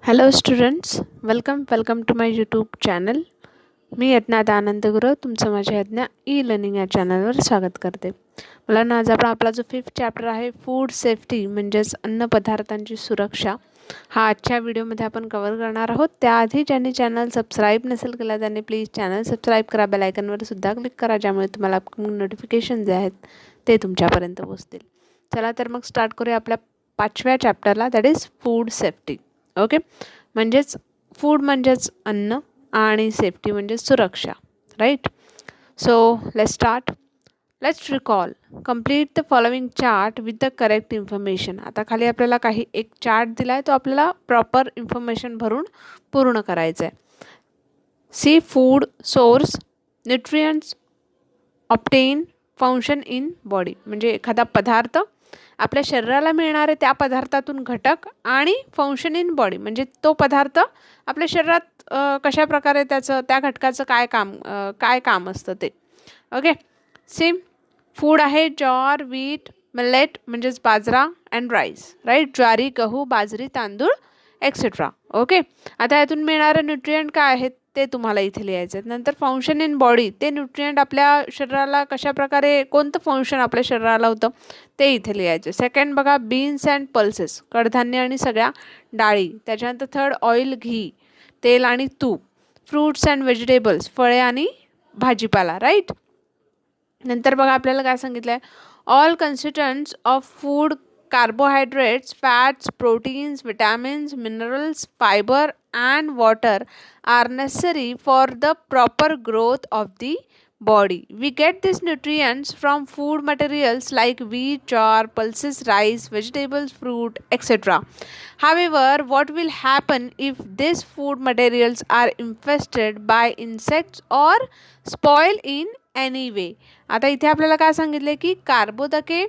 Hello students, welcome to my YouTube channel. मी यज्ञा दानंद गुरव तुमचं माझ्या यज्ञा ई लर्निंग या चॅनलवर स्वागत करते. मला ना आज आपला जो 5th चॅप्टर आहे फूड सेफ्टी म्हणजेच अन्न पदार्थांची सुरक्षा हा आजच्या व्हिडिओमध्ये आपण कव्हर करणार आहोत. त्याआधी ज्यांनी चॅनल सबस्क्राईब नसेल केला त्यांनी प्लीज चॅनल सबस्क्राईब करा, बेल आयकॉनवर सुद्धा क्लिक करा, ज्यामुळे तुम्हाला अपकमिंग नोटिफिकेशन जे आहेत ते तुमच्यापर्यंत पोहोचतील. चला तर मग स्टार्ट करूया आपल्या 5व्या चॅप्टरला, that is food safety. Okay, म्हणजेच फूड म्हणजेच अन्न आणि सेफ्टी म्हणजेच सुरक्षा, right. So let's start. Let's recall, complete the following chart with the correct information. आता खाली आपल्याला काही एक चार्ट दिला आहे, तो आपल्याला प्रॉपर इन्फॉर्मेशन भरून पूर्ण करायचं आहे. See food source, nutrients, obtain, function in body. म्हणजे एखादा पदार्थ, आपल्या शरीराला मिळणारे त्या पदार्थातून घटक, आणि फंक्शन इन बॉडी म्हणजे तो पदार्थ आपल्या शरीरात कशा प्रकारे त्याचं त्या घटकाचं काय काम असतं ते. ओके, सेम फूड आहे ज्वार, वीट, मिलेट म्हणजेच बाजरा, अँड राईस, राईट. ज्वारी, गहू, बाजरी, तांदूळ एक्सेट्रा. ओके, आता यातून मिळणारे न्यूट्रिएंट काय आहेत ते तुम्हाला इथे लिहायचं आहे. नंतर फंक्शन इन बॉडी, ते न्यूट्रिएंट आपल्या शरीराला कशा प्रकारे कोणतं फंक्शन आपल्या शरीराला होतं ते इथे लिहायचं. सेकंड बघा, बीन्स अँड पल्सेस, कडधान्य आणि सगळ्या डाळी. त्याच्यानंतर थर्ड, ऑइल, घी, तेल आणि तूप. फ्रूट्स अँड व्हेजिटेबल्स, फळे आणि भाजीपाला, राईट. नंतर बघा आपल्याला काय सांगितलं आहे, all constituents of food, carbohydrates, fats, proteins, vitamins, minerals, fiber and water are necessary for the proper growth of the body. We get these nutrients from food materials like wheat, jowar, pulses, rice, vegetables, fruit, etc. However, what will happen if these food materials are infested by insects or spoil in any way? आता इथे आपल्याला काय सांगितले की कार्बोदके,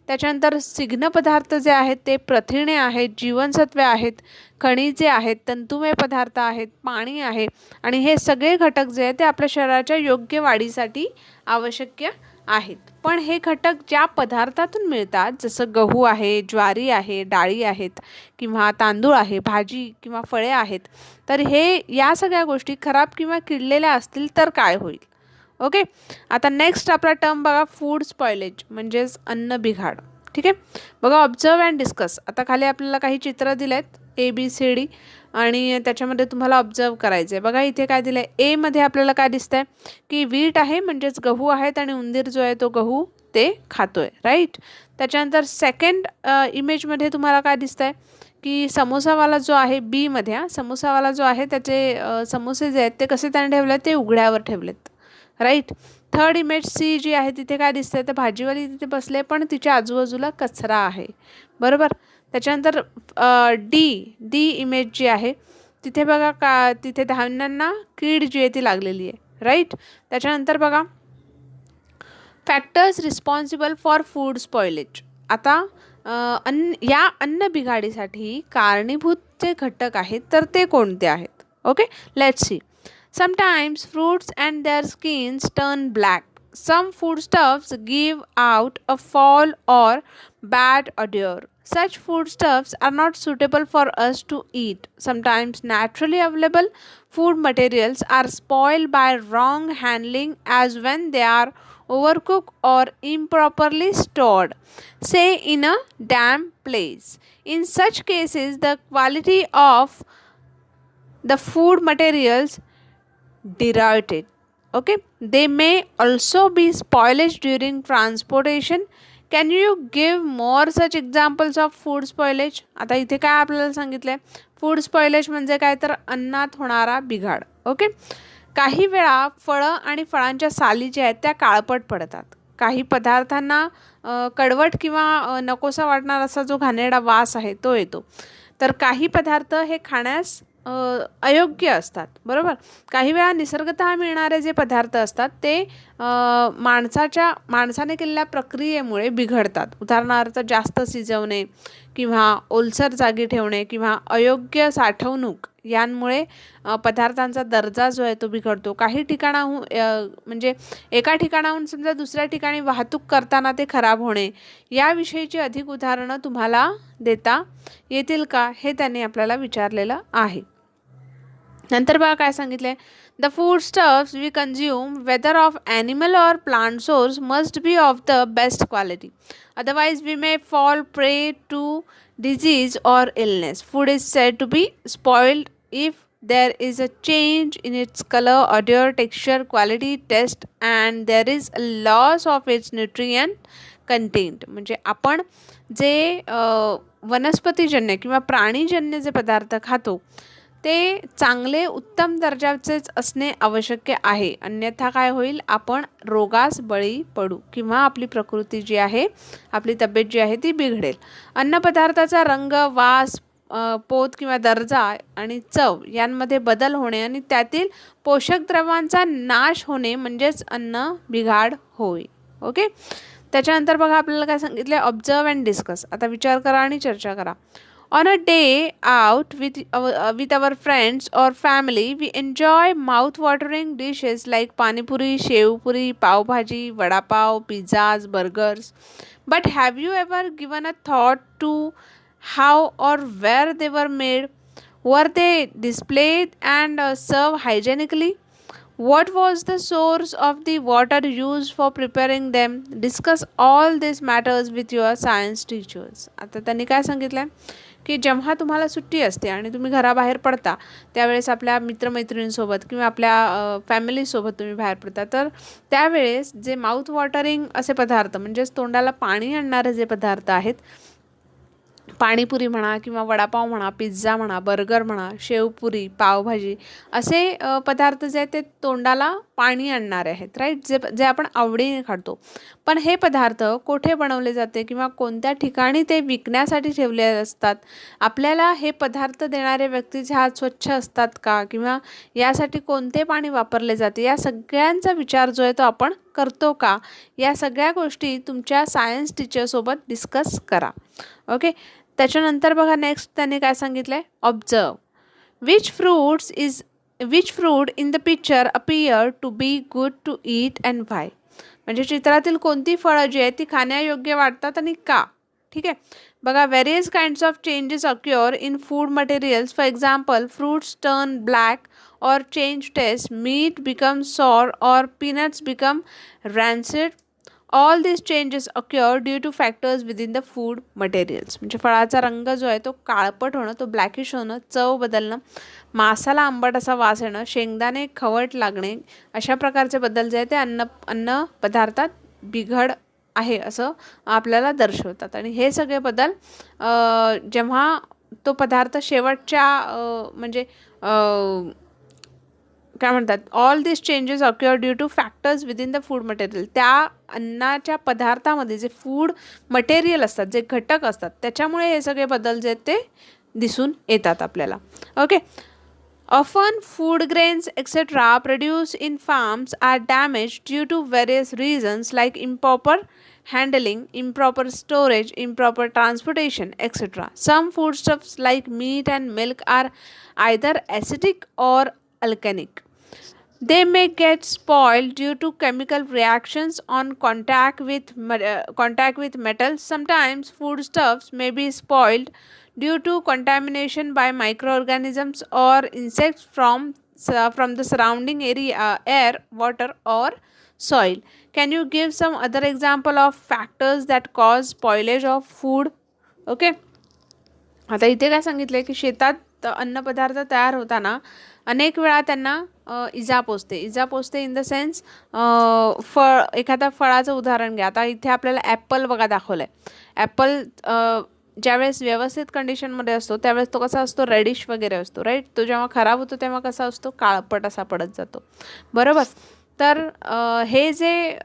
त्याच्यानंतर स्निग्ध पदार्थ जे आहेत ते प्रथिने आहेत, जीवनसत्वे आहेत, खनिजे आहेत, तंतुमय पदार्थ आहेत, पाणी आहे, आणि हे सगळे घटक जे आहेत ते आपल्या शरीराच्या योग्य वाढीसाठी आवश्यक आहेत. पण हे घटक ज्या पदार्थातून मिळतात, जसं गहू आहे, ज्वारी आहे, डाळी आहेत, किंवा तांदूळ आहे, भाजी किंवा फळे आहेत, तर हे या सगळ्या गोष्टी खराब किंवा किडलेल्या असतील तर काय होईल. ओके, आता नेक्स्ट आपला टर्म बघा, फूड स्पॉइलेज म्हणजेच अन्न बिघाड. ठीक आहे, बघा ऑब्झर्व अँड डिस्कस. आता खाली आपल्याला काही चित्र दिले आहेत ABCD, आणि त्याच्यामध्ये तुम्हाला ऑब्झर्व करायचं आहे. बघा इथे काय दिलं आहे, मध्ये आपल्याला काय दिसतं आहे की वीट आहे म्हणजेच गहू आहेत, आणि उंदीर जो आहे तो गहू ते खातोय, राईट. त्याच्यानंतर सेकंड इमेजमध्ये तुम्हाला काय दिसतं आहे की समोसावाला जो आहे मध्ये, समोसावाला जो आहे त्याचे समोसे जे आहेत ते कसे त्याने ठेवले आहेत, ते उघड्यावर ठेवलेत, राईट. थर्ड इमेज C जी आहे तिथे काय दिसतंय, तर भाजीवाली तिथे बसले पण तिच्या आजूबाजूला कचरा आहे, बरोबर. त्याच्यानंतर डी इमेज जी आहे तिथे बघा तिथे धान्यांना कीड जी आहे ती लागलेली आहे, राईट. त्याच्यानंतर बघा factors responsible for food spoilage. आता या अन्न बिघाडीसाठी कारणीभूत जे घटक आहेत तर ते कोणते आहेत. Okay, let's see. Sometimes fruits and their skins turn black. Some foodstuffs give out a foul or bad odor. Such foodstuffs are not suitable for us to eat. Sometimes naturally available food materials are spoiled by wrong handling, as when they are overcooked or improperly stored, say in a damp place. In such cases, the quality of the food materials deteriorated. Okay, they may also be spoilage during transportation. Can you give more such examples of food spoilage? आता इथे काय आपल्याला सांगितलंय, food spoilage म्हणजे काय, तर अन्नात होणारा बिघाड. ओके, काही वेळा फळं आणि फळांच्या साली ज्या आहेत त्या काळपट पडतात. काही पदार्थांना कडवट किंवा नकोसा वाटणारा असा जो घाणेरडा वास आहे तो येतो. तर काही पदार्थ हे खाण्यास अयोग्य असतात, बरोबर. काही वेळा निसर्गतः मिळणारे जे पदार्थ असतात ते माणसाने केलेल्या प्रक्रियेमुळे बिघडतात. उदाहरणार्थ जास्त शिजवणे किंवा ओलसर जागी ठेवणे किंवा अयोग्य साठवणूक यांमुळे पदार्थांचा दर्जा जो आहे तो बिघडतो. काही ठिकाणाहून म्हणजे एका ठिकाणाहून समजा दुसऱ्या ठिकाणी वाहतूक करताना ते खराब होणे, याविषयीची अधिक उदाहरणं तुम्हाला देता येतील का, हे त्यांनी आपल्याला विचारलेलं आहे. नंतर बघा काय सांगितलंय, the food stuffs we consume whether of animal or plant source must be of the best quality, otherwise we may fall prey to disease or illness. Food is said to be spoiled if there is a change in its color, odor, texture, quality, taste and there is a loss of its nutrient content. म्हणजे आपण जे वनस्पतीजन्य किंवा प्राणीजन्य जे पदार्थ खातो ते चांगले उत्तम दर्जाचेच असणे आवश्यक आहे, अन्यथा काय होईल, आपण रोगास बळी पडू किंवा आपली प्रकृती जी आहे, आपली तब्येत जी आहे ती बिघडेल. अन्नपदार्थाचा रंग, वास, पोत किंवा दर्जा आणि चव यांमध्ये बदल होणे आणि त्यातील पोषक द्रव्यांचा नाश होणे म्हणजेच अन्न बिघाड होय. ओके. त्याच्यानंतर बघा आपल्याला काय सांगितलं, ऑब्झर्व अँड डिस्कस. आता विचार करा आणि चर्चा करा. On a day out with our friends or family, we enjoy mouth-watering dishes like pani puri, shev puri, pav bhaji, vada pav, pizzas, burgers. But have you ever given a thought to how or where they were made? Were they displayed and served hygienically? What was the source of the water used for preparing them? Discuss all these matters with your science teachers. आता त्यांनी काय सांगितलं की जेव्हा तुम्हाला सुट्टी असते आणि तुम्ही घराबाहेर पडता त्यावेळेस आपल्या मित्रमैत्रिणींसोबत किंवा आपल्या फॅमिलीसोबत तुम्ही बाहेर पडता, तर त्यावेळेस जे माउथ वॉटरिंग असे पदार्थ म्हणजेच तोंडाला पाणी आणणारे जे पदार्थ आहेत, पाणीपुरी म्हणा किंवा वडापाव म्हणा, पिझ्झा म्हणा, बर्गर म्हणा, शेवपुरी, पावभाजी असे पदार्थ जे आहेत ते तोंडाला पाणी आणणारे आहेत, राईट, जे आपण आवडीने खातो. पण हे पदार्थ कोठे बनवले जाते किंवा कोणत्या ठिकाणी ते विकण्यासाठी ठेवले असतात, आपल्याला हे पदार्थ देणारे व्यक्तीचे हात स्वच्छ असतात का किंवा यासाठी कोणते पाणी वापरले जाते, या सगळ्यांचा विचार जो आहे तो आपण करतो का, या सगळ्या गोष्टी तुमच्या सायन्स टीचरसोबत डिस्कस करा. ओके. त्याच्यानंतर बघा नेक्स्ट त्यांनी काय सांगितलंय, observe which fruit in the picture appear to be good to eat and why. म्हणजे चित्रातील कोणती फळं जी आहेत ती खाण्यायोग्य वाटतात आणि का. ठीक आहे. बघा, various kinds of changes occur in food materials. For example, fruits turn black or change taste, meat becomes sour or peanuts become rancid. All these changes occur due to factors within the food materials. म्हणजे फळाचा रंग जो आहे तो काळपट होणं, तो blackish होणं, चव बदलणं, मासाला आंबट असा वास येणं, शेंगदाणे खवट लागणे, अशा प्रकारचे बदल जे आहे ते अन्न पदार्थात बिघड आहे असं आपल्याला दर्शवतात. आणि हे सगळे बदल जेव्हा तो पदार्थ शेवटच्या म्हणजे काय म्हणतात, all this changes occur due to factors within the food material. त्या अन्नाच्या पदार्थामध्ये जे फूड मटेरियल असतात, जे घटक असतात, त्याच्यामुळे हे सगळे बदल जे ते दिसून येतात आपल्याला. Okay. Often food grains etcetera produce in farms are damage due to various reasons like improper handling, improper storage, improper transportation, etc. Some foodstuffs like meat and milk are either acidic or alkalic. They may get spoiled due to chemical reactions on contact with metals. Sometimes foodstuffs may be spoiled due to contamination by microorganisms or insects from the surrounding area, air, water, or soil. Can you give some other example of factors that cause spoilage of food? Okay. आता इथे काय सांगितलंय की शेतात अन्नपदार्थ तयार होताना अनेक वेळा त्यांना इजा पोचते इन द सेन्स एखाद्या फळाचं उदाहरण घ्या. आता इथे आपल्याला ॲपल बघा दाखवलं आहे. ॲपल ज्यावेळेस व्यवस्थित कंडिशनमध्ये असतो त्यावेळेस तो कसा असतो, रेडिश वगैरे असतो, राईट. तो जेव्हा खराब होतो तेव्हा कसा असतो, काळपट असा पडत जातो, बरोबर. तर हे जे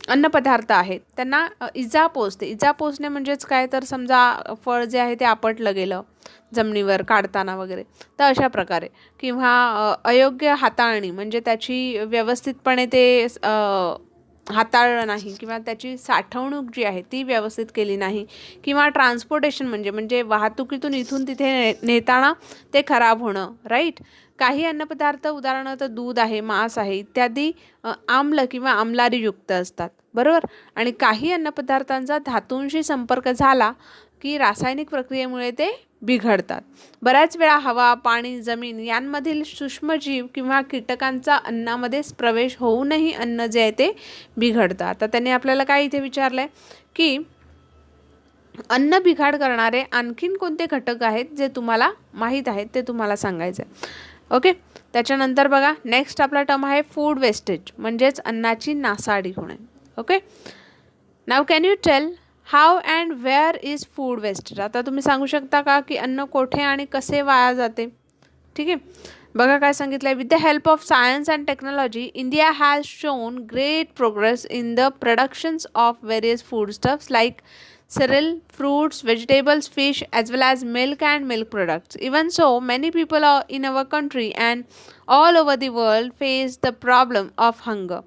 अन्नपदार्थ आहेत त्यांना इजा पोचणे म्हणजेच काय, तर समजा फळ जे आहे ते आपटलं गेलं जमिनीवर काढताना वगैरे, तर अशा प्रकारे. किंवा अयोग्य हाताळणी म्हणजे त्याची व्यवस्थितपणे ते हाताळलं नाही किंवा त्याची साठवणूक जी आहे ती व्यवस्थित केली नाही किंवा ट्रान्सपोर्टेशन म्हणजे वाहतुकीतून इथून तिथे नेताना ते खराब होणं, राईट. काही अन्नपदार्थ उदाहरणार्थ दूध आहे, मांस आहे इत्यादी आम्ल किंवा आम्लारीयुक्त असतात, बरोबर. आणि काही अन्नपदार्थांचा धातूंशी संपर्क झाला की रासायनिक प्रक्रियेमुळे ते बिघडतात. बऱ्याच वेळा हवा, पाणी, जमीन यांमधील सूक्ष्मजीव किंवा कीटकांचा अन्नामध्ये प्रवेश होऊनही अन्न जे आहे ते बिघडतं. आता त्यांनी आपल्याला काय इथे विचारलं आहे की अन्न बिघाड करणारे आणखीन कोणते घटक आहेत जे तुम्हाला माहीत आहेत ते तुम्हाला सांगायचं आहे. ओके. त्याच्यानंतर बघा नेक्स्ट आपला टर्म आहे फूड वेस्टेज म्हणजेच अन्नाची नासाडी होणे. Okay. Now can you tell how and where is food wastage. आता तुम्ही सांगू शकता का की अन्न कोठे आणि कसे वाया जाते. ठीक आहे. बघा काय सांगितलं आहे. With the help of science and technology India has shown great progress in the productions of various food stuffs like cereal, fruits, vegetables, fish, as well as milk and milk products. Even so, many people are in our country and all over the world face the problem of hunger.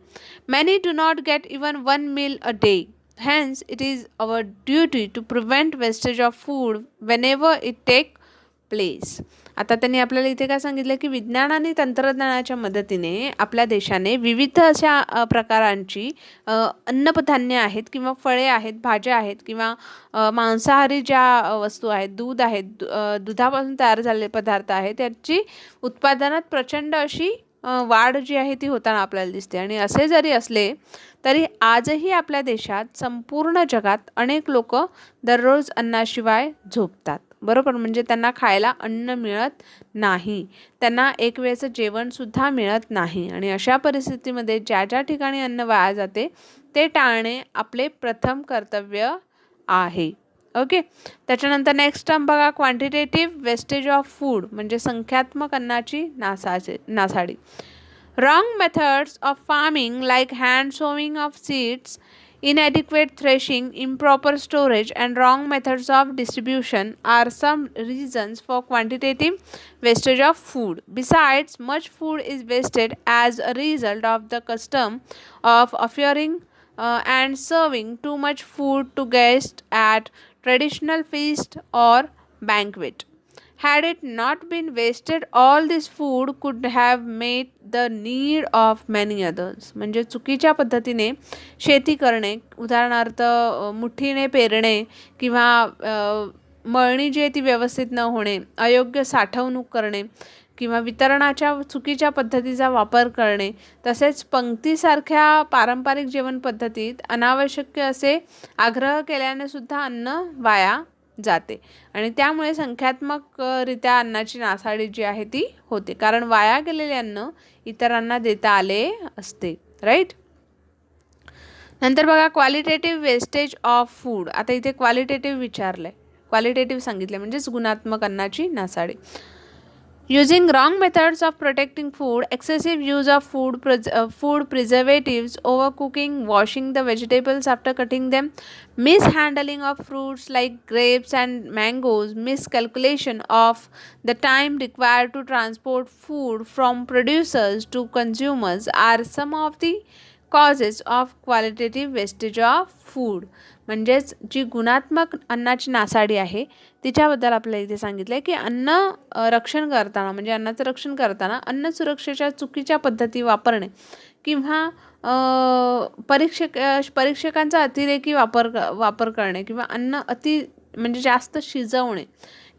Many do not get even one meal a day. Hence, it is our duty to prevent wastage of food whenever it takes place. आता त्यांनी आपल्याला इथे काय सांगितलं की विज्ञान आणि तंत्रज्ञानाच्या मदतीने आपल्या देशाने विविध अशा प्रकारांची अन्नधान्य आहेत किंवा फळे आहेत, भाज्या आहेत किंवा मांसाहारी ज्या वस्तू आहेत, दूध आहेत, दुधापासून तयार झालेले पदार्थ आहेत त्याची उत्पादनात प्रचंड अशी वाढ जी आहे ती होताना आपल्याला दिसते. आणि असे जरी असले तरी आजही आपल्या देशात संपूर्ण जगात अनेक लोक दररोज अन्नाशिवाय झोपतात, बरोबर. म्हणजे त्यांना खायला अन्न मिळत नाही, त्यांना एक वेळचं जेवणसुद्धा मिळत नाही. आणि अशा परिस्थितीमध्ये ज्या ज्या ठिकाणी अन्न वाया जाते ते टाळणे आपले प्रथम कर्तव्य आहे. ओके. त्याच्यानंतर नेक्स्ट टर्म बघा क्वांटिटेटिव्ह वेस्टेज ऑफ फूड म्हणजे संख्यात्मक अन्नाची नासाडी. Wrong methods of farming like hand sowing of seeds, inadequate threshing, improper storage, and wrong methods of distribution are some reasons for quantitative wastage of food. Besides, much food is wasted as a result of the custom of offering and serving too much food to guests at traditional feast or banquet. Had it not been wasted, all this food could have met the need of many others. म्हणजे चुकीच्या पद्धतीने शेती करणे, उदाहरणार्थ मुठीने पेरणे किंवा मळणी जी आहे ती व्यवस्थित न होणे, अयोग्य साठवणूक करणे किंवा वितरणाच्या चुकीच्या पद्धतीचा वापर करणे, तसेच पंक्तीसारख्या पारंपरिक जेवण पद्धतीत अनावश्यक असे आग्रह केल्याने सुद्धा अन्न वाया जाते. आणि त्यामुळे संख्यात्मकरित्या अन्नाची नासाडी जी आहे ती होते, कारण वाया गेलेले अन्न इतरांना देता आले असते, राईट. नंतर बघा क्वालिटेटिव्ह वेस्टेज ऑफ फूड. आता इथे क्वालिटेटिव्ह विचारलंय, क्वालिटेटिव्ह सांगितले म्हणजेच गुणात्मक अन्नाची नासाडी. Using wrong methods of protecting food, excessive use of food preservatives, overcooking, washing the vegetables after cutting them, mishandling of fruits like grapes and mangoes, miscalculation of the time required to transport food from producers to consumers are some of the causes of qualitative wastage of food. म्हणजेच जी गुणात्मक अन्नाची नासाडी आहे तिच्याबद्दल आपल्याला इथे सांगितलं आहे की अन्न रक्षण करताना म्हणजे अन्नाचं रक्षण करताना अन्न सुरक्षेच्या चुकीच्या पद्धती वापरणे किंवा परीक्षकांचा अतिरेकी वापर करणे किंवा अन्न म्हणजे जास्त शिजवणे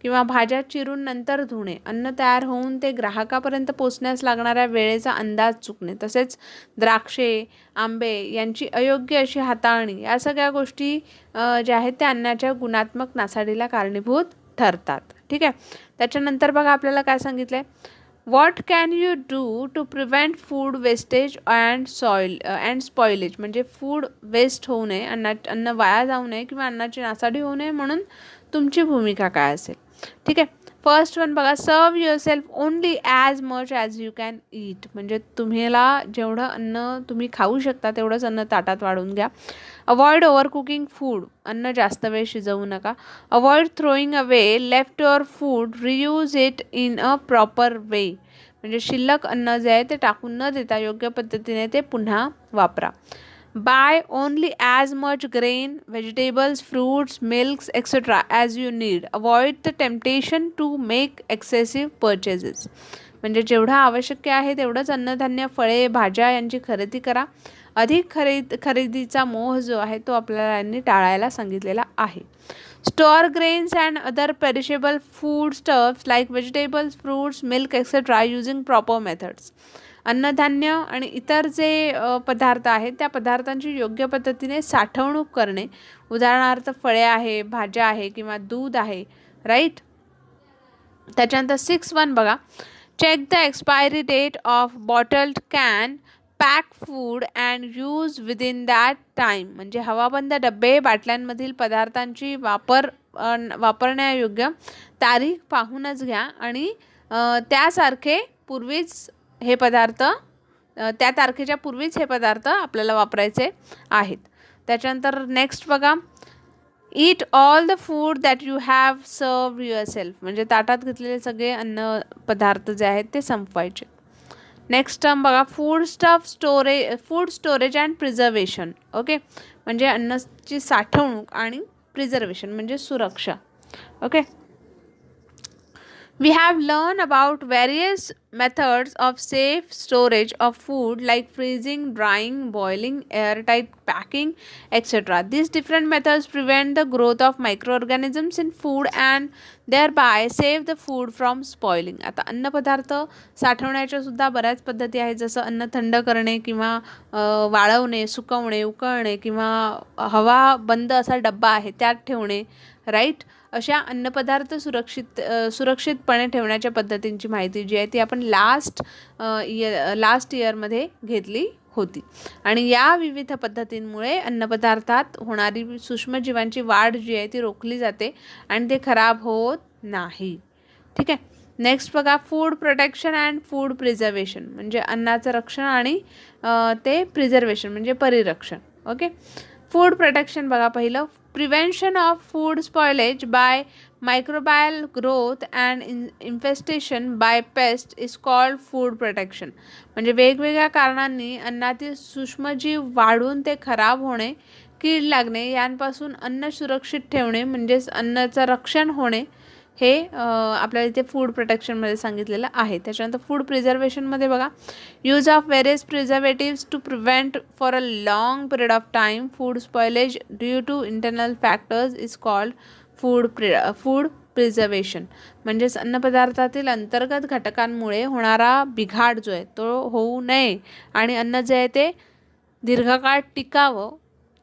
किंवा भाज्या चिरून नंतर धुणे, अन्न तयार होऊन ते ग्राहकापर्यंत पोचण्यास लागणाऱ्या वेळेचा अंदाज चुकणे, तसेच द्राक्षे, आंबे यांची अयोग्य अशी हाताळणी, या सगळ्या गोष्टी ज्या आहेत त्या अन्नाच्या गुणात्मक नासाडीला कारणीभूत ठरतात. ठीक आहे. त्याच्यानंतर बघा आपल्याला काय सांगितलं आहे, what can you do to prevent food wastage and spoilage. म्हणजे फूड वेस्ट होऊ नये, अन्न वाया जाऊ नये किंवा अन्नाची नासाडी होऊ नये म्हणून तुमची भूमिका काय असेल. ठीक आहे. फर्स्ट वन बघा, serve yourself only as much as you can eat. म्हणजे तुम्हाला जेवढं अन्न तुम्ही खाऊ शकता तेवढंच अन्न ताटात वाढून घ्या. Avoid over cooking food. अन्न जास्त वेळ शिजवू नका. Avoid throwing away left over food. Reuse it in a proper way. म्हणजे शिल्लक अन्न जे आहे ते टाकून न देता योग्य पद्धतीने ते पुन्हा वापरा. Buy only as much grain, vegetables, fruits, milks, etc. as you need. Avoid the temptation to make excessive purchases. म्हणजे जेवढं आवश्यक आहे तेवढंच अन्नधान्य, फळे, भाज्या यांची खरेदी करा. अधिक खरेदीचा मोह जो आहे तो आपल्याला यांनी टाळायला सांगितलेला आहे. Store grains and other perishable foodstuffs like vegetables, fruits, milk, etc. using proper methods. अन्नधान्य आणि इतर जे पदार्थ आहेत त्या पदार्थांची योग्य पद्धतीने साठवणूक करणे. उदाहरणार्थ फळे आहे, भाज्या आहे किंवा दूध आहे, राईट. त्याच्यानंतर 6.1 बघा. Check the expiry date of bottled can, pack food and use within that time. म्हणजे हवाबंद डबे, बाटल्यांमधील पदार्थांची वापरण्यायोग्य तारीख पाहूनच घ्या आणि त्यासारखे पूर्वीच हे पदार्थ त्या तारखेच्या पूर्वीच हे पदार्थ आपल्याला वापरायचे आहेत. त्याच्यानंतर नेक्स्ट बघा. Eat all the food that you have served yourself. म्हणजे ताटात घेतलेले सगळे अन्न पदार्थ जे आहेत ते संपवायचे. नेक्स्ट टर्म बघा. Food storage and preservation. Okay, म्हणजे अन्नाची साठवणूक आणि प्रिझर्वेशन म्हणजे सुरक्षा. Okay, we have learned about various methods of safe storage of food like freezing, drying, boiling, airtight packing, etc. These different methods prevent the growth of microorganisms in food and thereby save the food from spoiling. आता अन्नपदार्थ साठवण्याच्या सुद्धा बऱ्याच पद्धती आहेत, जसं अन्न थंड करणे किंवा वाळवणे, सुकवणे, उकळणे किंवा हवा बंद असा डब्बा आहे त्यात ठेवणे, राईट. अशा अन्नपदार्थ सुरक्षितपणे ठेवण्याच्या पद्धतींची माहिती जी आहे ती आपण लास्ट इयरमध्ये घेतली होती. आणि या विविध पद्धतींमुळे अन्नपदार्थात होणारी सूक्ष्मजीवांची वाढ जी आहे ती रोखली जाते आणि ते खराब होत नाही. ठीक आहे. नेक्स्ट बघा. Food protection and food preservation. म्हणजे अन्नाचं रक्षण आणि ते प्रिझर्वेशन म्हणजे परिरक्षण. ओके. फूड प्रोटेक्शन बघा पहिलं. Prevention of food spoilage by microbial growth and infestation by pests is called food protection. म्हणजे वेगवेगळ्या कारणांनी अन्नातील सूक्ष्मजीव वाढून ते खराब होणे, कीड लागणे यांपासून अन्न सुरक्षित ठेवणे म्हणजेच अन्नाचं रक्षण होणे हे आपल्याला इथे फूड प्रोटेक्शनमध्ये सांगितलेलं आहे. त्याच्यानंतर फूड प्रिझर्वेशनमध्ये बघा. Use of various preservatives to prevent for a long period of time food spoilage due to internal factors is called food preservation. म्हणजेच अन्नपदार्थातील अंतर्गत घटकांमुळे होणारा बिघाड जो आहे तो होऊ नये आणि अन्न जे आहे ते दीर्घकाळ टिकावं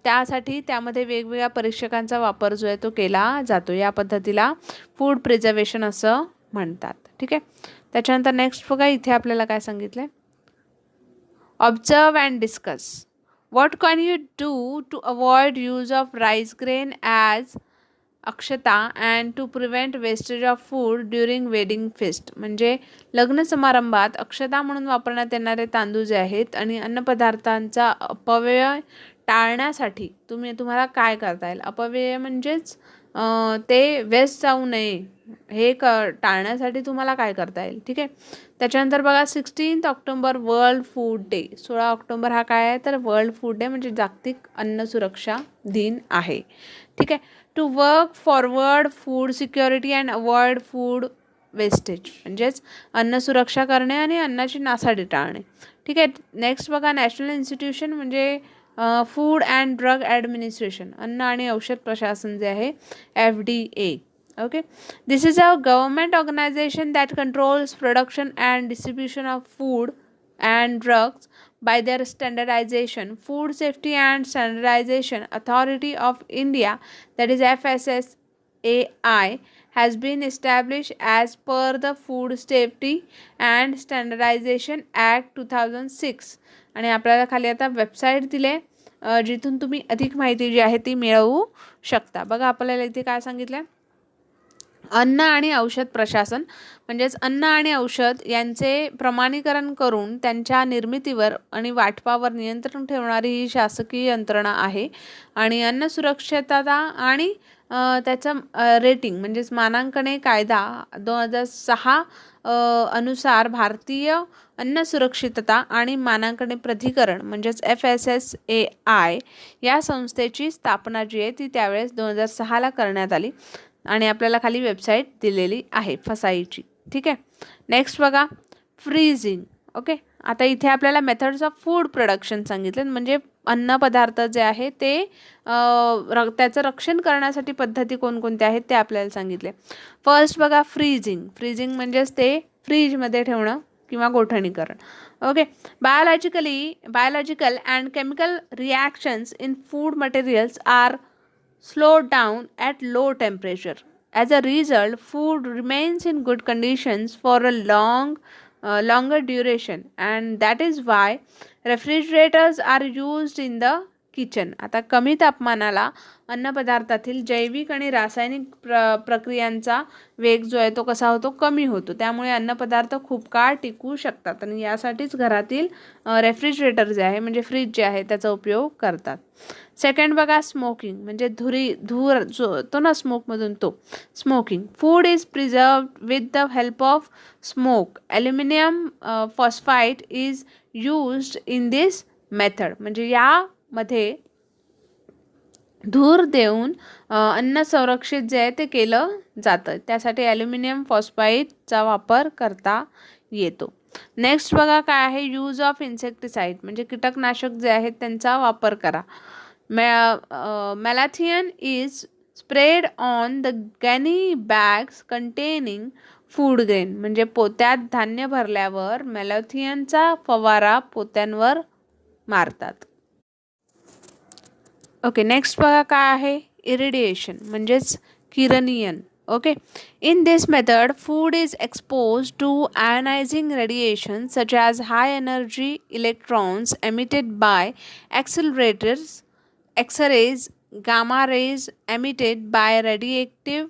त्यासाठी त्यामध्ये वेगवेगळ्या परीक्षकांचा वापर जो आहे तो केला जातो. या पद्धतीला फूड प्रिझर्वेशन असं म्हणतात. ठीक आहे. त्याच्यानंतर नेक्स्ट बघा. इथे आपल्याला काय सांगितलं. Observe and discuss. What can you do to avoid use of rice grain as akshata and to prevent wastage of food during wedding fest. म्हणजे लग्न समारंभात अक्षता म्हणून वापरण्यात येणारे तांदूळ जे आहेत आणि अन्नपदार्थांचा अपव्यय टाळण्यासाठी तुम्हाला काय करता येईल. अपव्यय म्हणजेच ते वेस्ट जाऊ नये हे टाळण्यासाठी तुम्हाला काय करता येईल. ठीक आहे. त्याच्यानंतर बघा. 16 October world food day. 16 October हा काय आहे तर वर्ल्ड फूड डे म्हणजे जागतिक अन्न सुरक्षा दिन आहे. ठीक आहे. To work forward food security and avoid food wastage. म्हणजेच अन्न सुरक्षा करणे आणि अन्नाची नासाडी टाळणे. ठीक आहे. नेक्स्ट बघा. नॅशनल इन्स्टिट्यूशन म्हणजे फूड अँड ड्रग ॲडमिनिस्ट्रेशन. अन्न आणि औषध प्रशासन जे आहे FDA. Okay. This is a government organization that controls production and distribution of food and drugs by their standardization. Food Safety and Standardization Authority of India, that is FSSAI, has been established as per the Food Safety and Standardization Act 2006. आणि आपल्याला खाली आता website दिले जिथून तुम्ही अधिक माहिती जी आहे ती मिळवू शकता. बघा आपल्याला इथे काय सांगितलं. अन्न आणि औषध प्रशासन म्हणजेच अन्न आणि औषध यांचे प्रमाणीकरण करून त्यांच्या निर्मितीवर आणि वाटपावर नियंत्रण ठेवणारी ही शासकीय यंत्रणा आहे. आणि अन्न सुरक्षितता आणि त्याचं रेटिंग म्हणजेच मानांकने कायदा 2006 अनुसार भारतीय अन्न सुरक्षितता आणि मानांकने प्राधिकरण म्हणजेच FSSAI या संस्थेची स्थापना जी आहे ती त्यावेळेस 2006ला करण्यात आली आणि आपल्याला खाली वेबसाईट दिलेली आहे फसाईची. ठीक आहे. नेक्स्ट बघा फ्रीजिंग. ओके, आता इथे आपल्याला मेथड्स ऑफ फूड प्रोडक्शन सांगितले, म्हणजे अन्न पदार्थ जे आहे ते त्याचं रक्षण करण्यासाठी पद्धती कोणकोणत्या आहेत ते आपल्याला सांगितले. फर्स्ट बघा फ्रीजिंग. फ्रीजिंग म्हणजेच ते फ्रीजमध्ये ठेवणं किंवा गोठणीकरण. Okay, biological and chemical reactions in food materials are slowed down at low temperature. As a result, food remains in good conditions for a longer duration, and that is why refrigerators are used in the kitchen. आता कमी तापमानाला अन्नपदार्थातील जैविक आणि रासायनिक प्रक्रियांचा वेग जो आहे तो कसा होतो, कमी होतो. त्यामुळे अन्नपदार्थ खूप काळ टिकू शकतात आणि यासाठीच घरातील रेफ्रिजरेटर जे आहे म्हणजे फ्रीज जे आहे त्याचा उपयोग करतात. सेकंड बघा स्मोकिंग, म्हणजे धूर जो तो ना स्मोकमधून तो smoking. Food is preserved with the help of smoke. Aluminium phosphide is used in this method. म्हणजे यामध्ये धूर देऊन अन्न संरक्षित जे आहे ते केलं जातं. त्यासाठी ॲल्युमिनियम फॉस्फाईडचा वापर करता येतो. नेक्स्ट बघा काय आहे यूज ऑफ इन्सेक्टिसाइड, म्हणजे कीटकनाशक जे आहेत त्यांचा वापर करा. Malathion is sprayed on the gunny bags containing food grain. म्हणजे पोत्यात धान्य भरल्यावर मॅलाथियनचा फवारा पोत्यांवर मारतात. ओके, नेक्स्ट बघा काय आहे इरिडिएशन म्हणजेच किरणीयन. Okay, in this method food is exposed to ionizing radiation such as high energy electrons emitted by accelerators, X-rays, gamma rays emitted by radioactive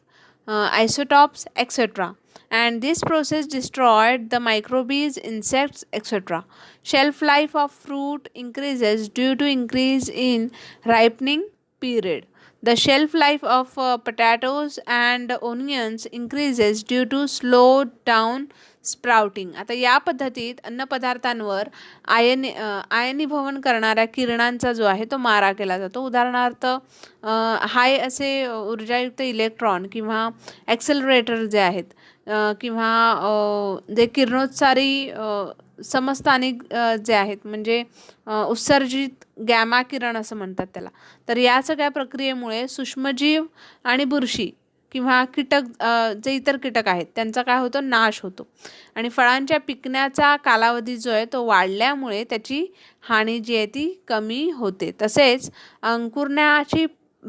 isotopes, etc. And this process destroyed the microbes, insects, etc. Shelf life of fruit increases due to increase in ripening period. The shelf life of potatoes and onions increases due to slow down sprouting. आता या पद्धतीत अन्नपदार्थांवर आयनीभवन करणाऱ्या किरणांचा जो आहे तो मारा केला जातो. उदाहरणार्थ हाय असे ऊर्जायुक्त इलेक्ट्रॉन किंवा ॲक्सेलरेटर जे आहेत किंवा जे किरणोत्सारी समस्थानिक जे आहेत म्हणजे उत्सर्जित गॅमा किरण असं म्हणतात त्याला. तर या सगळ्या प्रक्रियेमुळे सूक्ष्मजीव आणि बुरशी किंवा कीटक जे इतर कीटक आहेत त्यांचा काय होतो नाश होतो आणि फळांच्या पिकण्याचा कालावधी जो आहे तो वाढल्यामुळे त्याची हानी जी आहे ती कमी होते. तसेच अंकुरण्याची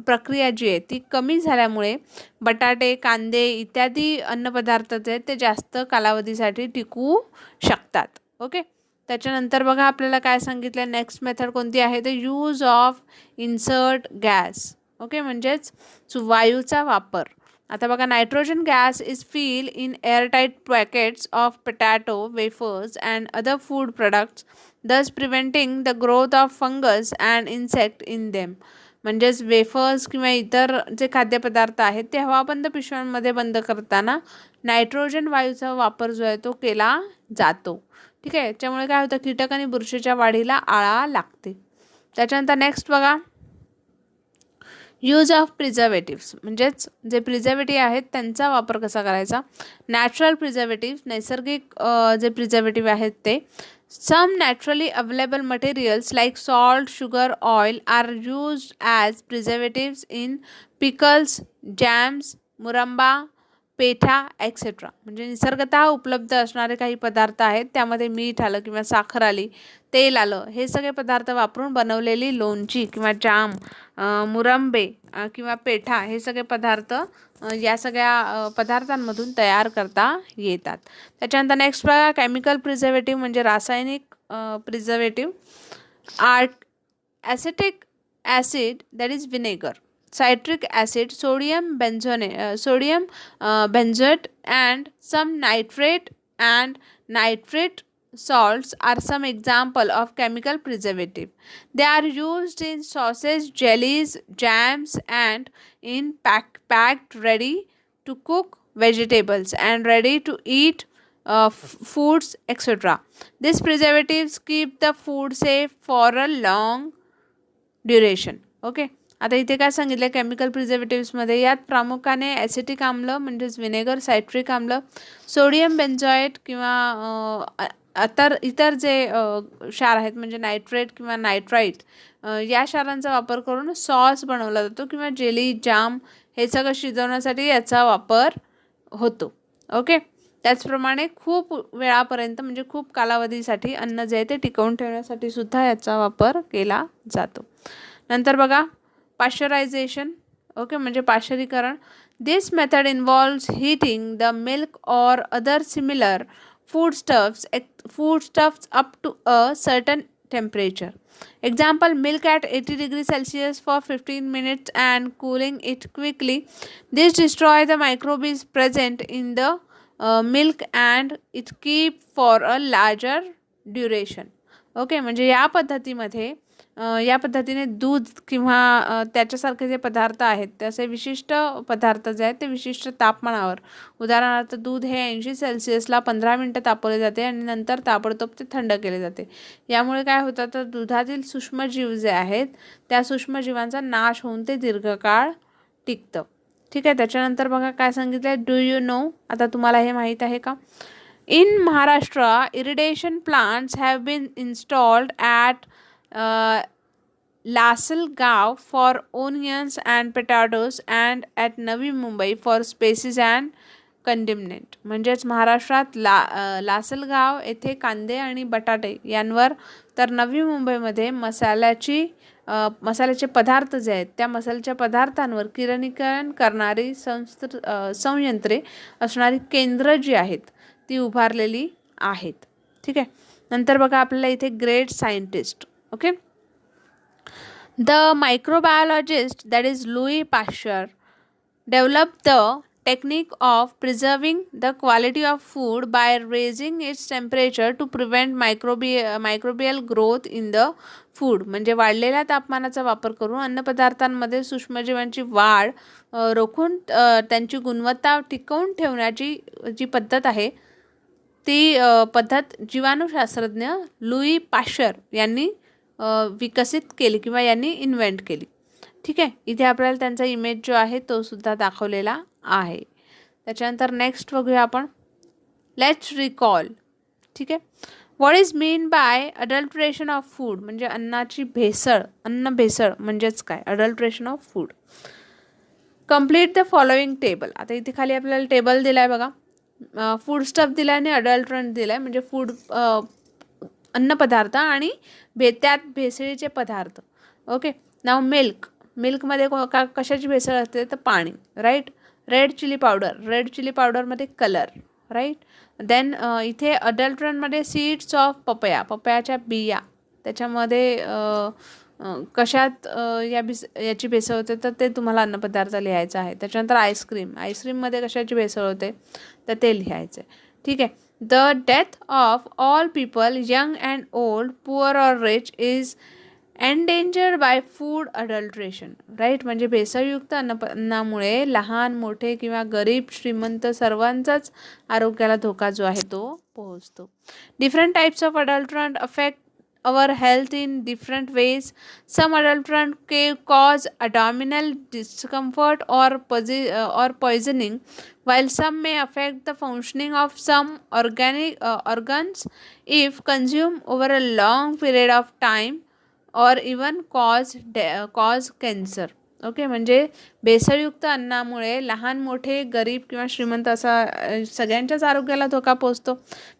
प्रक्रिया जी आहे ती कमी झाल्यामुळे बटाटे, कांदे इत्यादी अन्नपदार्थ जे आहेत ते जास्त कालावधीसाठी टिकू शकतात. ओके, त्याच्यानंतर बघा आपल्याला काय सांगितलं नेक्स्ट मेथड कोणती आहे तर use of insert gas. Okay, म्हणजेच वायूचा वापर. आता बघा nitrogen gas is fill in airtight packets of potato wafers and other food products thus preventing the growth of fungus and insect in them. म्हणजेच wafers किंवा इतर जे खाद्यपदार्थ आहेत ते हवाबंद पिशव्यांमध्ये बंद करताना नायट्रोजन वायूचा वापर जो आहे तो केला जातो. ठीक आहे, त्यामुळे काय होतं कीटक आणि बुरशीच्या वाढीला आळा लागते. त्याच्यानंतर नेक्स्ट बघा यूज ऑफ प्रिझर्वेटिव्स, म्हणजेच जे प्रिझर्वेटिव्ह आहेत त्यांचा वापर कसा करायचा. नॅचरल प्रिझर्वेटिव्ह, नैसर्गिक जे प्रिझर्वेटिव्ह आहेत ते. Some naturally available materials like salt, sugar, oil are used as preservatives in pickles, jams, murabba, petha etcetera. म्हणजे निसर्गतः उपलब्ध असणारे काही पदार्थ आहेत त्यामध्ये मीठ आलं किंवा साखर आली, तेल आलं, हे सगळे पदार्थ वापरून बनवलेली लोणची किंवा जाम, मुरंबे किंवा पेठा हे सगळे पदार्थ या सगळ्या पदार्थांमधून तयार करता येतात. त्याच्यानंतर नेक्स्ट बघा केमिकल प्रिझर्वेटिव्ह म्हणजे रासायनिक preservative. Acetic acid that is vinegar, citric acid, sodium benzoate and some nitrate and nitrate salts are some example of chemical preservative. They are used in sauces, jellies, jams, and in packed ready to cook vegetables and ready to eat foods, etc. These preservatives keep the food safe for a long duration. Okay. आता इथे काय सांगितलं chemical प्रिझर्वेटिव्समध्ये यात प्रामुख्याने acetic आम्ल म्हणजेच vinegar, citric आम्ल, sodium बेन्झॉएट किंवा इतर जे क्षार आहेत म्हणजे नायट्रेट किंवा नायट्राईट या क्षारांचा वापर करून सॉस बनवला जातो किंवा जेली, जाम हे सगळं शिजवण्यासाठी याचा वापर होतो. ओके. त्याचप्रमाणे खूप वेळापर्यंत म्हणजे खूप कालावधीसाठी अन्न जे आहे ते टिकवून ठेवण्यासाठी सुद्धा याचा वापर केला जातो. नंतर बघा पाश्चरायझेशन. ओके, म्हणजे पाश्चरीकरण. This method involves heating the milk or other similar foodstuffs up to a certain temperature. Example, milk at 80 degrees Celsius for 15 minutes and cooling it quickly. This destroy the microbes present in the milk and it keep for a larger duration. Okay, म्हणजे या पद्धतीने दूध किंवा त्याच्यासारखे जे पदार्थ आहेत त्याचे विशिष्ट पदार्थ जे आहेत ते विशिष्ट तापमानावर, उदाहरणार्थ दूध हे 80 सेल्सिअसला 15 मिनटं तापवले जाते आणि नंतर ताबडतोब ते थंड केले जाते. यामुळे काय होतं तर दुधातील सूक्ष्मजीव जे आहेत त्या सूक्ष्मजीवांचा नाश होऊन ते दीर्घकाळ टिकतं. ठीक आहे. त्याच्यानंतर बघा काय सांगितलं, डू यू नो, आता तुम्हाला हे माहीत आहे का? In Maharashtra, irrigation plants have been installed at Lasalgaon for onions and potatoes and at Navi Mumbai for spices and condiment. म्हणजेच महाराष्ट्रात लासलगाव येथे कांदे आणि बटाटे यांवर, तर नवी मुंबईमध्ये मसाल्याचे पदार्थ जे आहेत त्या मसाल्याच्या पदार्थांवर किरणीकरण करणारी संयंत्रे असणारी केंद्र जी आहेत ती उभारलेली आहेत. ठीक आहे. नंतर बघा आपल्याला इथे great scientist. Okay. The microbiologist that is Louis Pasteur develop the technique of preserving the quality of food by raising its temperature to prevent microbial growth in the food. म्हणजे वाढलेल्या तापमानाचा वापर करून अन्नपदार्थांमध्ये सूक्ष्मजीवांची वाढ रोखून त्यांची गुणवत्ता टिकवून ठेवण्याची जी पद्धत आहे ती पद्धत जीवाणुशास्त्रज्ञ लुई पाश्चर यांनी विकसित केली किंवा यांनी इन्व्हेंट केली. ठीक आहे. इथे आपल्याला त्यांचा इमेज जो आहे तो सुद्धा दाखवलेला आहे. त्याच्यानंतर नेक्स्ट बघूया आपण, लेट्स रिकॉल. ठीक आहे. What is mean by adulteration of food, म्हणजे अन्नाची भेसळ, अन्न भेसळ म्हणजेच काय, adulteration of food. Complete the following table. आता इथे खाली आपल्याला टेबल दिला आहे बघा, फूड स्टफ दिला आहे आणि अडल्ट्रंट दिला आहे, म्हणजे फूड अन्नपदार्थ आणि त्यात भेसळीचे पदार्थ. ओके. नाव मिल्कमध्ये कशाची भेसळ असते तर पाणी, राईट. रेड चिली पावडरमध्ये कलर, राईट. देन इथे अडल्ट्रंटमध्ये सीड्स ऑफ पपयाच्या बिया, त्याच्यामध्ये कशात याची भेसळ होते तर ते तुम्हाला अन्नपदार्थ लिहायचं आहे. त्याच्यानंतर आईस्क्रीममध्ये कशाची भेसळ होते तर ते लिहायचं आहे. ठीक आहे. The death of all people young and old, poor or rich is endangered by food adulteration, right. म्हणजे भेसळयुक्त अन्नामुळे लहान मोठे किंवा गरीब श्रीमंत सर्वांचाच आरोग्याला धोका जो आहे तो पोहोचतो. Different types of adulterant affect our health in different ways. Some adulterant cause abdominal discomfort or poisoning, while some may affect the functioning of some organs if consumed over a long period of time or even cause cancer. Okay. म्हणजे भेसळयुक्त अन्नामुळे लहान मोठे गरीब किंवा श्रीमंत असा सगळ्यांच्याच आरोग्याला धोका पोचतो,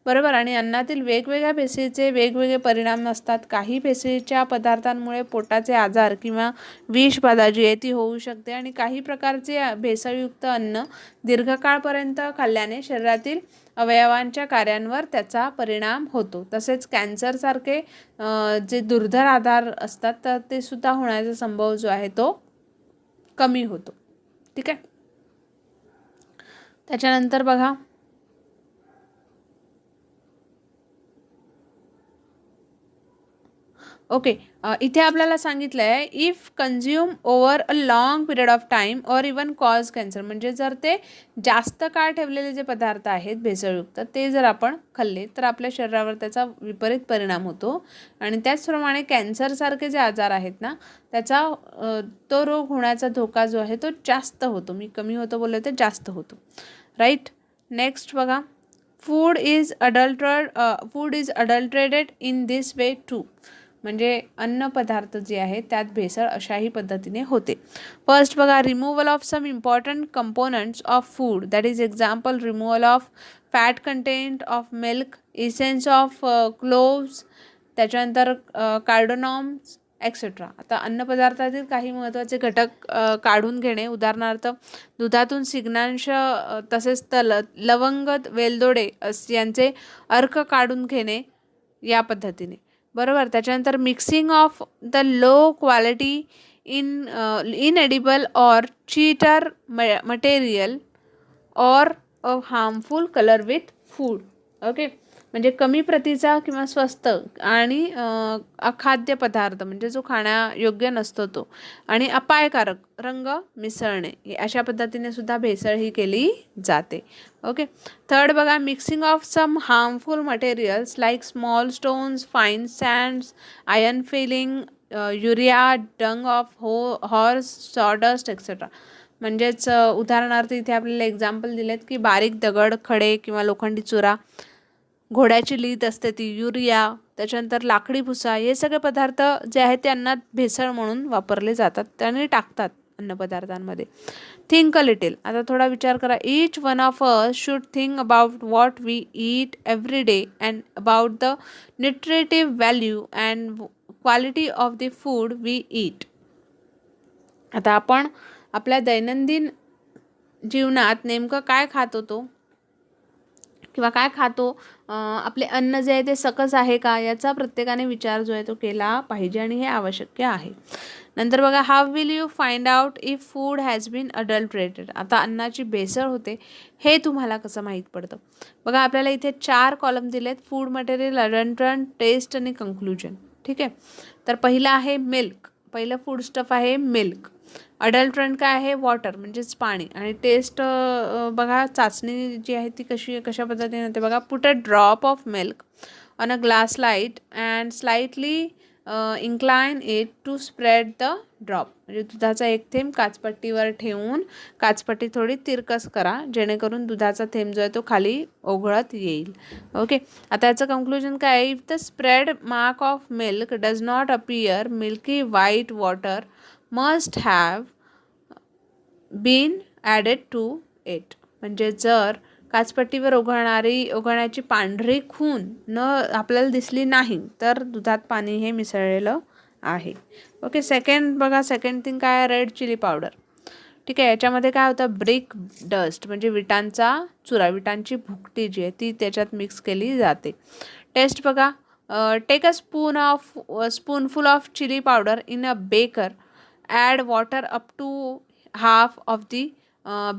बरोबर. आणि अन्नातील वेगवेगळ्या भेसळीचे वेगवेगळे परिणाम असतात. काही भेसळीच्या पदार्थांमुळे पोटाचे आजार किंवा विषबाधा जी आहे ती होऊ शकते आणि काही प्रकारचे भेसळयुक्त अन्न दीर्घकाळपर्यंत खाल्ल्याने शरीरातील अवयवांच्या कार्यांवर त्याचा परिणाम होतो. तसेच कॅन्सरसारखे जे दुर्धर आजार असतात तर ते सुद्धा होण्याचा संभव जो आहे तो कमी होतो. ठीक आहे. त्याच्यानंतर बघा ओके, इथे आपल्याला सांगितलं आहे if consume over a long period of time or even cause cancer. म्हणजे जर ते जास्त काळ ठेवलेले जे पदार्थ आहेत भेसळयुक्त ते जर आपण खाल्ले तर आपल्या शरीरावर त्याचा विपरीत परिणाम होतो आणि त्याचप्रमाणे कॅन्सरसारखे जे आजार आहेत ना त्याचा तो रोग होण्याचा धोका जो आहे तो जास्त होतो. मी कमी होतो बोलले ते जास्त होतो. राईट. नेक्स्ट बघा, food is adulterated in this way too. म्हणजे अन्न पदार्थ जे आहेत त्यात भेसळ अशाही पद्धतीने होते. फर्स्ट बघा, removal of some important components of food. That is example removal of fat content of milk, essence of cloves, त्याच्यानंतर कार्डोनॉम्स एक्सेट्रा. आता अन्नपदार्थातील काही महत्त्वाचे घटक काढून घेणे, उदाहरणार्थ दुधातून सिग्नांश तसेच लवंग, वेलदोडे यांचे अर्क काढून घेणे या पद्धतीने. बरोबर. त्याच्यानंतर mixing of the low quality इनएडिबल or cheater material or a harmful colour with food. Okay, म्हणजे कमी प्रतीचा किंवा स्वस्त आणि अखाद्य पदार्थ म्हणजे जो खाण्यायोग्य नसतो तो आणि अपायकारक रंग मिसळणे अशा पद्धतीने सुद्धा भेसळ ही केली जाते. ओके. थर्ड बघा, mixing of some harmful materials like small stones, fine sands, iron filing, urea, dung of horse, sawdust etcetera. म्हणजेच उदाहरणार्थ इथे आपल्याला एक्झाम्पल दिलेत की बारीक दगड, खडे किंवा लोखंडी चुरा, घोड्याची लीद असते ती, युरिया, त्याच्यानंतर लाकडी भुसा, हे सगळे पदार्थ जे आहेत ते अन्नात भेसळ म्हणून वापरले जातात आणि टाकतात अन्नपदार्थांमध्ये. Think a little. आता थोडा विचार करा. Each one of us should think about what we eat every day and about the nutritive value and quality of the food we eat. आता आपण आपल्या दैनंदिन जीवनात नेमकं काय खात होतो किंवा काय खातो, आपले अन्न जे आहे ते सकस आहे का याचा प्रत्येकाने विचार जो आहे तो केला पाहिजे आणि हे आवश्यक आहे. नंतर बघा, how will you find out if food has been adulterated. आता अन्नाची भेसळ होते हे तुम्हाला कसं माहीत पडतं. बघा, आपल्याला इथे 4 कॉलम दिलेत. फूड मटेरियल, अडल्ट्रंट, टेस्ट आणि कंक्लुजन. ठीक आहे. तर पहिलं आहे मिल्क. पहिलं फूड स्टफ आहे मिल्क. अडल्ट्रंट काय आहे, वॉटर म्हणजेच पाणी. आणि टेस्ट बघा, चाचणी जी आहे ती कशा पद्धतीने होते बघा. Put a drop of milk on a glass slide and slightly incline it to spread the drop. म्हणजे दुधाचा एक थेंब काचपट्टीवर ठेवून काचपट्टी थोडी तिरकस करा जेणेकरून दुधाचा थेंब जो आहे तो खाली ओघळत येईल. ओके. आता याचं कंक्लुजन काय आहे. If the spread mark of milk does not appear, milky white water must have been added to it. म्हणजे जर काचपट्टीवर ओघळण्याची पांढरी खून आपल्याला दिसली नाही तर दुधात पाणी हे मिसळलेलं आहे. ओके. सेकंड बघा, सेकंड थिंग काय आहे, रेड चिली पावडर. ठीक आहे. याच्यामध्ये काय होतं, ब्रिक डस्ट म्हणजे विटांचा चुरा, विटांची भुकटी जी आहे ती त्याच्यात मिक्स केली जाते. टेस्ट बघा, take a spoonful of chili powder in a beaker, add water up to half of the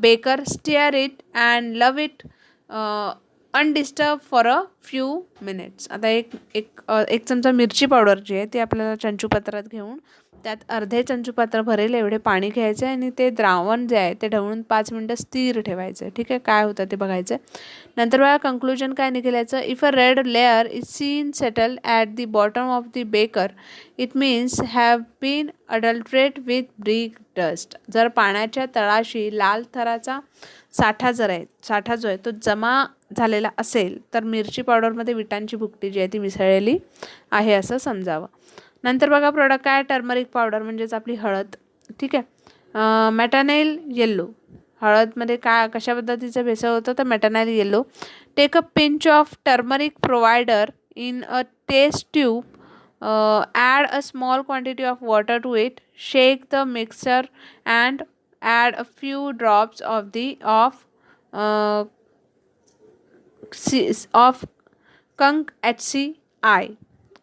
baker, stir it and love it undisturbed for a few minutes. आता एक चमचा मिरची पावडर जी आहे ती आपल्याला चंचूपात्रात घेऊन त्यात अर्धे चंचूपात्र भरेल एवढे पाणी घ्यायचं आणि ते द्रावण जे आहे ते ढवळून 5 मिनटं स्थिर ठेवायचं. ठीक आहे. काय होतं ते बघायचं. नंतर बघा, कंक्लुजन काय निघाल्याचं. If a red layer is seen settle at the bottom of the beaker it means have been adulterate with brick dust. जर पाण्याच्या तळाशी लाल थराचा साठा जो आहे तो जमा झालेला असेल तर मिरची पावडरमध्ये विटांची भुकटी जी आहे ती मिसळलेली आहे असं समजावं. नंतर बघा, प्रोडक्ट काय, टर्मरिक पावडर म्हणजेच आपली हळद. ठीक आहे. मेटानाइल येल्लो. हळदमध्ये कशा पद्धतीचं भेसळ होतं तर metanil yellow. Take a pinch of turmeric provider in a test tube, add a small quantity of water to it, shake the mixture and add a few drops of conc HCl.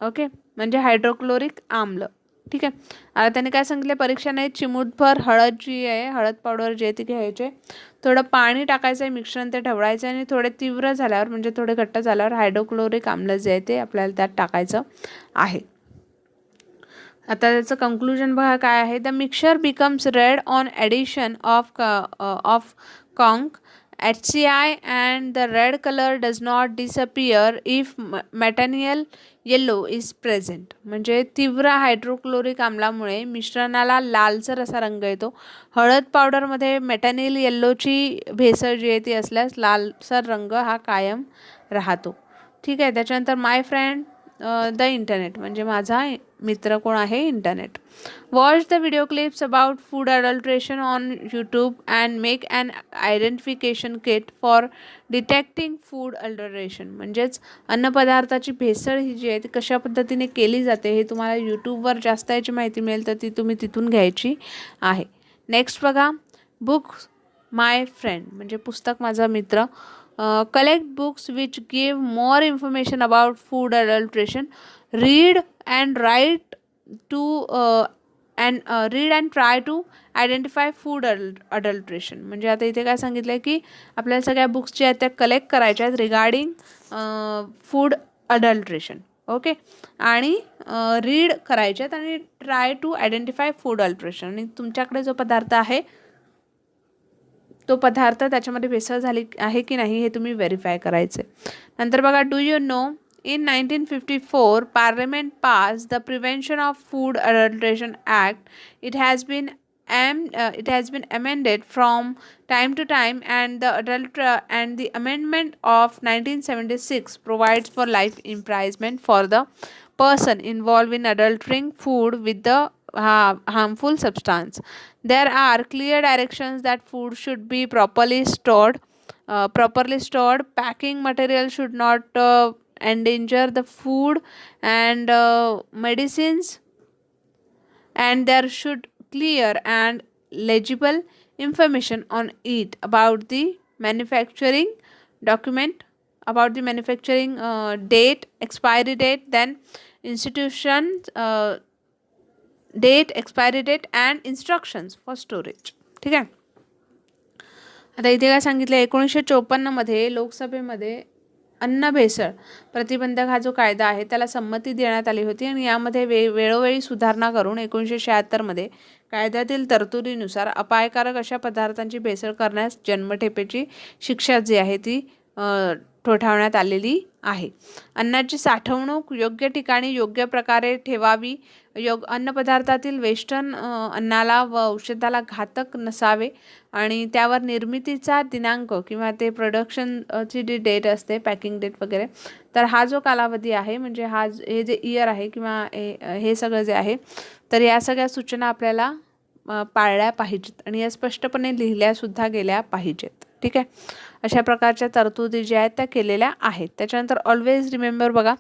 Okay, म्हणजे hydrochloric आम्ल. ठीक आहे. आता त्याने काय सांगितलं, परीक्षा नाही, चिमूटभर हळद जी आहे, हळद पावडर जी आहे ती घ्यायची, थोडं पाणी टाकायचं आहे, मिश्रण ते ढवळायचं आणि थोडे तीव्र झाल्यावर म्हणजे थोडे घट्ट झाल्यावर हायड्रोक्लोरिक आम्ल जे आहे ते आपल्याला त्यात टाकायचं आहे. आता त्याचं कंक्लुजन बघा काय आहे. The mixture becomes red on addition of conc HCI and the red color does not disappear if methanol yellow is present. म्हणजे तीव्र हायड्रोक्लोरिक आम्लामुळे मिश्रणाला लालसर असा रंग येतो. हळद पावडरमध्ये मेटॅनिल येल्लोची भेसळ जी आहे ती असल्यास लालसर रंग हा कायम राहतो. ठीक आहे. त्याच्यानंतर माय फ्रेंड द इंटरनेट म्हणजे माझा मित्र कोण आहे internet. Watch the video clips about food adulteration on YouTube and make an identification kit for detecting food adulteration. म्हणजेच अन्नपदार्थाची भेसळ ही जी आहे ती कशा पद्धतीने केली जाते हे तुम्हाला यूट्यूबवर जास्त याची माहिती मिळेल तर ती तुम्ही तिथून घ्यायची आहे. नेक्स्ट बघा, बुक माय फ्रेंड म्हणजे पुस्तक माझा मित्र. Collect books which give more information about food adulteration. Read and write to read and try to identify food adulteration. म्हणजे आता इथे काय सांगितलं आहे की आपल्याला सगळ्या बुक्स ज्या आहेत त्या कलेक्ट करायच्या आहेत रिगार्डिंग फूड अडल्ट्रेशन. ओके. आणि रीड करायचे आहेत आणि try to identify food adulteration. आणि तुमच्याकडे जो पदार्थ आहे तो पदार्थ त्याच्यामध्ये भेसळ झाली आहे की नाही हे तुम्ही व्हेरीफाय करायचे. नंतर बघा, do you know in 1954 Parliament passed the Prevention of Food Adulteration Act. It has been amended from time to time, and the amendment of 1976 provides for life imprisonment for the person involved in adulterating food with the harmful substance. There are clear directions that food should be properly stored. Packing material should not endanger the food and medicines, and there should clear and legible information on it about the manufacturing document, about the manufacturing date, expiry date, then institution date, expiry date and instructions for storage. ठीक आहे. आता इथे काय सांगितलं, 1954 मध्ये लोकसभेमध्ये अन्न भेसळ प्रतिबंधक हा जो कायदा आहे त्याला संमती देण्यात आली होती आणि यामध्ये वेळोवेळी सुधारणा करून 1976 मध्ये कायद्यातील तरतुदीनुसार अपायकारक अशा पदार्थांची भेसळ करण्यास जन्मठेपेची शिक्षा जी आहे ती ठोठावण्यात आलेली आहे. अन्नाची साठवणूक योग्य ठिकाणी योग्य प्रकारे ठेवावी. अन्नपदार्थातील वेस्टर्न अन्नाला व औषधाला घातक नसावे आणि त्यावर निर्मितीचा दिनांक किंवा ते प्रोडक्शनची जी डेट असते, पॅकिंग डेट वगैरे, तर हा जो कालावधी आहे म्हणजे हे जे इयर आहे किंवा हे सगळं जे आहे तर या सगळ्या सूचना आपल्याला पाळल्या पाहिजेत आणि या स्पष्टपणे लिहिल्यासुद्धा गेल्या पाहिजेत. ठीक आहे. अशा प्रकारच्या तरतुदी ज्या आहेत त्या केलेल्या आहेत. त्याच्यानंतर ऑलवेज रिमेंबर बघा,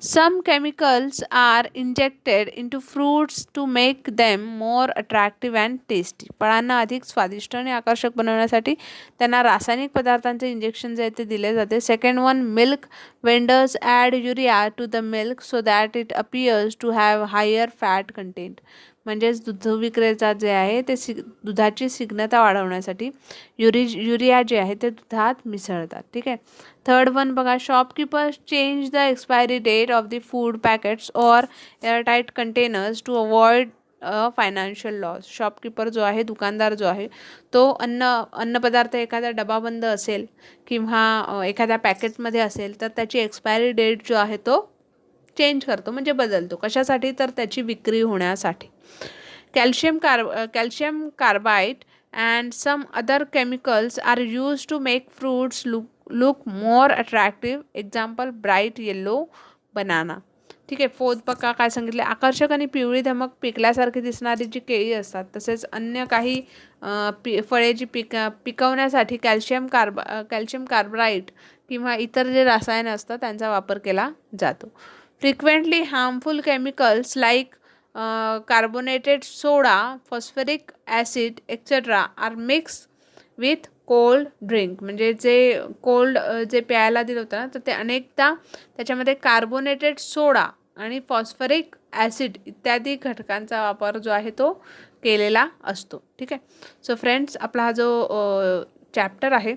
some chemicals are injected into fruits to make them more attractive and tasty. फळांना अधिक स्वादिष्ट आणि आकर्षक बनवण्यासाठी त्यांना रासायनिक पदार्थांचे इंजेक्शन जे आहे ते दिले जाते. Second one, milk vendors add urea to the milk so that it appears to have higher fat content. म्हणजेच दूध विक्रेता जे आहे ते दुधाची स्निग्धता वाढवण्यासाठी युरिया जे आहे ते दुधात मिसळतात. ठीक आहे. थर्ड वन बघा, shopkeepers change the expiry date of the food packets or airtight containers to avoid financial loss. Shopkeeper जो आहे, दुकानदार जो आहे, तो अन्नपदार्थ एखादा डबाबंद असेल किंवा एखाद्या पॅकेटमध्ये असेल तर त्याची एक्सपायरी डेट जो आहे तो चेंज करतो म्हणजे बदलतो. कशासाठी? तर त्याची विक्री होण्यासाठी. Calcium carbide and some other chemicals are used to make fruits look more attractive. Example, bright yellow banana. ठीक आहे. फोर्थ बघा काय सांगितले, आकर्षक आणि पिवळी धमक पिकल्यासारखी दिसणारी जी केळी असतात तसेच अन्य काही फळे जी पिकवण्यासाठी कॅल्शियम कार्बाइड किंवा इतर जे रसायन असतात त्यांचा वापर केला जातो. Frequently harmful chemicals like carbonated soda, phosphoric acid etcetera are mix with cold drink. म्हणजे जे प्यायला दिलं होतं ना तर ते अनेकदा त्याच्यामध्ये कार्बोनेटेड सोडा आणि फॉस्फरिक ॲसिड इत्यादी घटकांचा वापर जो आहे तो केलेला असतो. ठीक आहे. सो फ्रेंड्स, आपला हा जो चॅप्टर आहे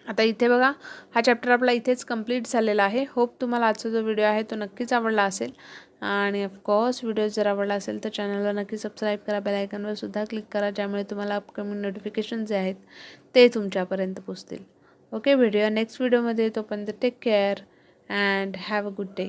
आता इथे बघा, हा चॅप्टर आपला इथेच कंप्लीट झालेला आहे. होप तुम्हाला आजचा जो व्हिडिओ आहे तो नक्कीच आवडला असेल आणि ऑफकोर्स व्हिडिओ जर आवडला असेल तर चॅनलला नक्की सबस्क्राईब करा, बेल आयकॉनवर सुद्धा क्लिक करा, ज्यामुळे तुम्हाला अपकमिंग नोटिफिकेशन जे आहेत ते तुमच्यापर्यंत पोहोचतील. ओके, भेटूया नेक्स्ट व्हिडिओमध्ये. तोपर्यंत take care and have a good day.